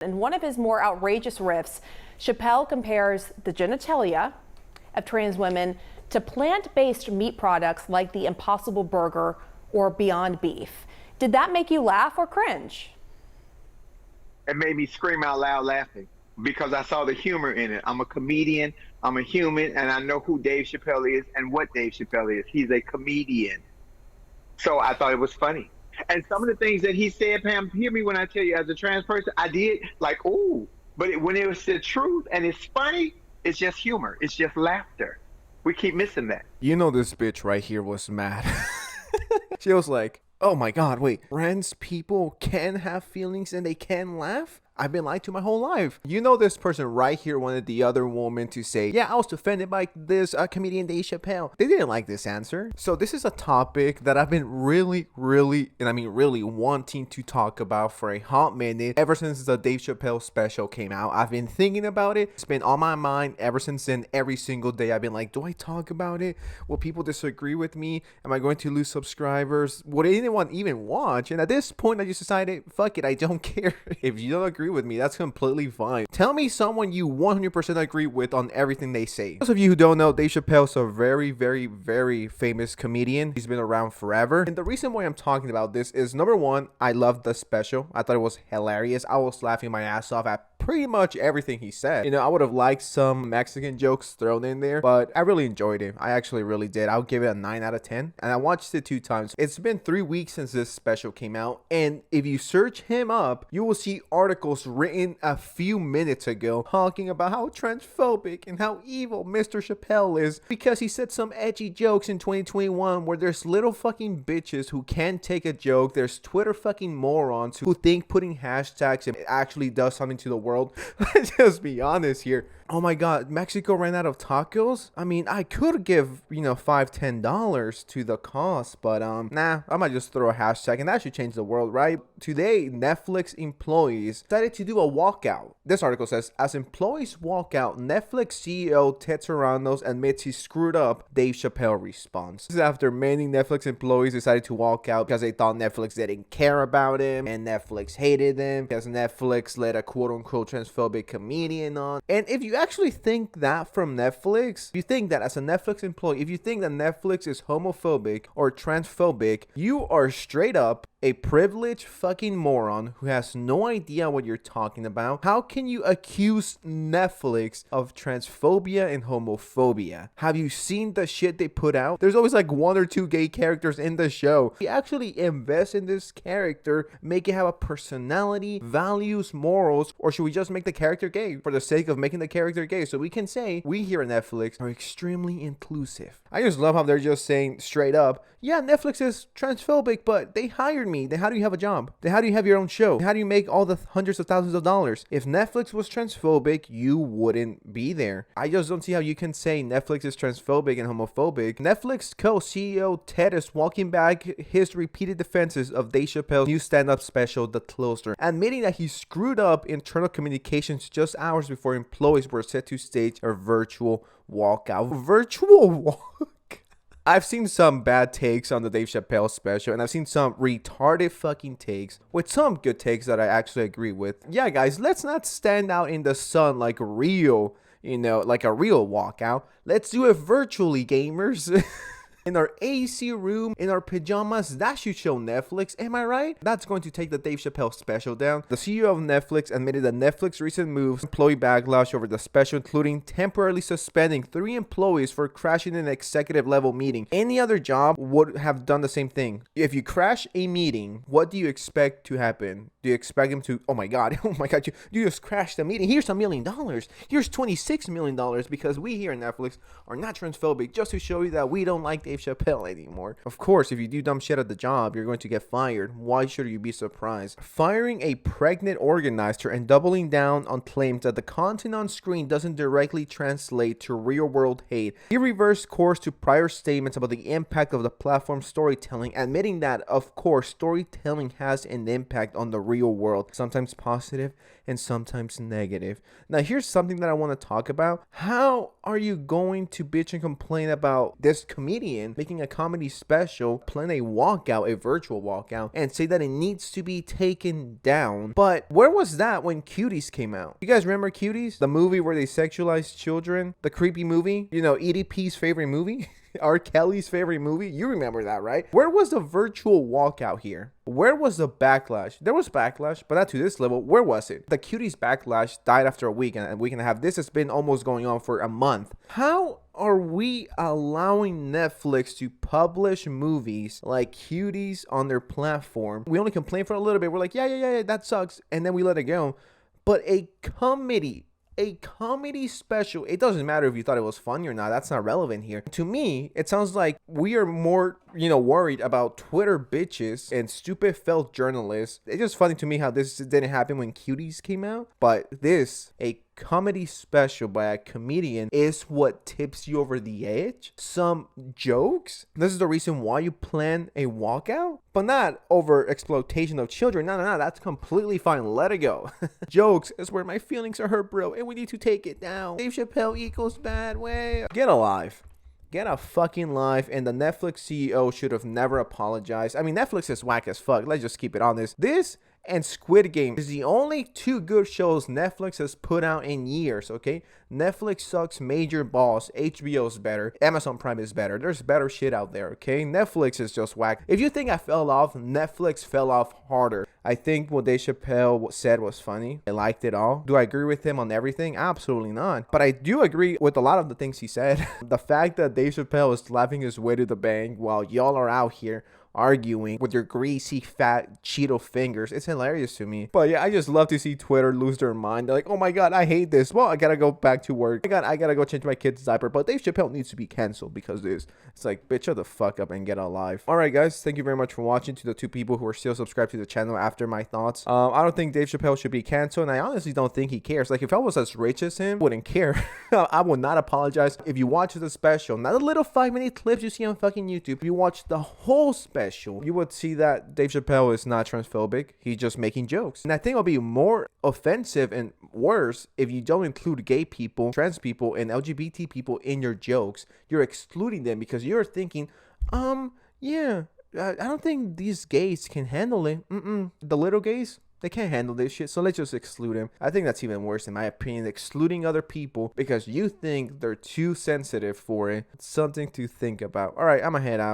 In one of his more outrageous riffs, Chappelle compares the genitalia of trans women to plant-based meat products like the Impossible Burger or Beyond Beef. Did that make you laugh or cringe? It made me scream out loud laughing because I saw the humor in it. I'm a comedian, I'm a human, and I know who Dave Chappelle is and what Dave Chappelle is. He's a comedian. So I thought it was funny. And some of the things that he said, Pam, hear me when I tell you, as a trans person, I did like, ooh. But when it was the truth and it's funny, it's just humor. It's just laughter. We keep missing that. You know this bitch right here was mad. She was like, oh my god, wait, trans people can have feelings and they can laugh? I've been lied to my whole life. You know this person right here wanted the other woman to say, yeah, I was offended by this comedian Dave Chappelle. They didn't like this answer. So this is a topic that I've been really wanting to talk about for a hot minute. Ever since the Dave Chappelle special came out, I've been thinking about it. It's been on my mind ever since then. Every single day I've been like, do I talk about it? Will people disagree with me? Am I going to lose subscribers? Would anyone even watch? And at this point I just decided, fuck it, I don't care. If you don't agree with me, that's completely fine. Tell me someone you 100% agree with on everything they say. Those of you who don't know, Dave Chappelle's a very famous comedian. He's been around forever. And the reason why I'm talking about this is, number one, I loved the special. I thought it was hilarious. I was laughing my ass off at pretty much everything he said. You know, I would have liked some Mexican jokes thrown in there, but I really enjoyed it. I actually really did. I'll give it a 9 out of 10. And I watched it 2 times. It's been 3 weeks since this special came out. And if you search him up, you will see articles written a few minutes ago talking about how transphobic and how evil Mr. Chappelle is because he said some edgy jokes in 2021 where there's little fucking bitches who can't take a joke. There's Twitter fucking morons who think putting hashtags it actually does something to the world. Let's just be honest here. Oh my god, Mexico ran out of tacos? I mean, I could give, you know, $5-10 to the cost, but nah, I might just throw a hashtag and that should change the world, right? Today, Netflix employees decided to do a walkout. This article says, as employees walk out, Netflix CEO Ted Sarandos admits he screwed up. Dave Chappelle responds. This is after many Netflix employees decided to walk out because they thought Netflix didn't care about him and Netflix hated them because Netflix let a quote-unquote transphobic comedian on. And if you actually think that from Netflix, if you think that as a Netflix employee, if you think that Netflix is homophobic or transphobic, you are straight up a privileged fucking moron who has no idea what you're talking about. How can you accuse Netflix of transphobia and homophobia? Have you seen the shit they put out? There's always like 1 or 2 gay characters in the show. We actually invest in this character, make it have a personality, values, morals, or should we just make the character gay for the sake of making the character gay so we can say we here at Netflix are extremely inclusive? I just love how they're just saying straight up, yeah, Netflix is transphobic, but they hired me. Then how do you have a job? Then how do you have your own show? How do you make all the hundreds of thousands of dollars? If Netflix was transphobic, you wouldn't be there. I just don't see how you can say Netflix is transphobic and homophobic. Netflix co-CEO Ted is walking back his repeated defenses of Dave Chappelle's new stand-up special, The Closer, admitting that he screwed up internal communications just hours before employees were set to stage a virtual walkout. Virtual walk? I've seen some bad takes on the Dave Chappelle special, and I've seen some retarded fucking takes with some good takes that I actually agree with. Yeah, guys, let's not stand out in the sun like real, you know, like a real walkout. Let's do it virtually, gamers. In our AC room, in our pajamas. That should show Netflix, am I right? That's going to take the Dave Chappelle special down. The CEO of Netflix admitted that Netflix recent moves employee backlash over the special, including temporarily suspending 3 employees for crashing an executive level meeting. Any other job would have done the same thing. If you crash a meeting, what do you expect to happen? Do you expect them to, oh my god, you just crashed the meeting. Here's $1 million. Here's $26 million because we here at Netflix are not transphobic, just to show you that we don't like Dave Chappelle anymore. Of course, if you do dumb shit at the job, you're going to get fired. Why should you be surprised? Firing a pregnant organizer and doubling down on claims that the content on screen doesn't directly translate to real-world hate. He reversed course to prior statements about the impact of the platform's storytelling, admitting that, of course, storytelling has an impact on the real world, sometimes positive and sometimes negative. Now, here's something that I want to talk about. How are you going to bitch and complain about this comedian making a comedy special, playing a walkout, a virtual walkout, and say that it needs to be taken down? But where was that when Cuties came out? You guys remember Cuties? The movie where they sexualized children? The creepy movie? You know, EDP's favorite movie? R. Kelly's favorite movie? You remember that, right? Where was the virtual walkout here? Where was the backlash? There was backlash, but not to this level. Where was it? The Cuties backlash died after a week and a half. This has been almost going on for a month. How are we allowing Netflix to publish movies like Cuties on their platform? We only complain for a little bit. We're like, yeah, that sucks. And then we let it go. But a comedy special, it doesn't matter if you thought it was funny or not. That's not relevant here. To me, it sounds like we are more, worried about Twitter bitches and stupid felt journalists. It's just funny to me how this didn't happen when Cuties came out. But this, a comedy special by a comedian, is what tips you over the edge. Some jokes. This is the reason why you plan a walkout, but not over exploitation of children. No, that's completely fine. Let it go. Jokes is where my feelings are hurt, bro, and we need to take it down. Dave Chappelle equals bad way. Get alive. Get a fucking life, and the Netflix CEO should have never apologized. I mean, Netflix is whack as fuck. Let's just keep it honest. This and Squid Game is the only two good shows Netflix has put out in years, okay? Netflix sucks major balls. HBO's better. Amazon Prime is better. There's better shit out there, okay? Netflix is just whack. If you think I fell off, Netflix fell off harder. I think what Dave Chappelle said was funny. I liked it all. Do I agree with him on everything? Absolutely not. But I do agree with a lot of the things he said. The fact that Dave Chappelle is laughing his way to the bank while y'all are out here arguing with your greasy fat Cheeto fingers, it's hilarious to me. But yeah, I just love to see Twitter lose their mind. They're like, oh my god, I hate this. Well, I gotta go back to work. I gotta go change my kid's diaper. But Dave Chappelle needs to be canceled because of this. It's like, bitch, shut the fuck up and get alive. Alright guys, thank you very much for watching. To the two people who are still subscribed to the channel after my thoughts, I don't think Dave Chappelle should be canceled, and I honestly don't think he cares. Like, if I was as rich as him, I wouldn't care. I would not apologize. If you watch the special, not a little 5-minute clips you see on fucking YouTube, if you watch the whole special, you would see that Dave Chappelle is not transphobic. He's just making jokes. And I think it'll be more offensive and worse if you don't include gay people, trans people, and LGBT people in your jokes. You're excluding them because you're thinking, yeah, I don't think these gays can handle it. The little gays, they can't handle this shit, so let's just exclude them. I think that's even worse in my opinion, excluding other people because you think they're too sensitive for it. It's something to think about. All right, I'm gonna head out.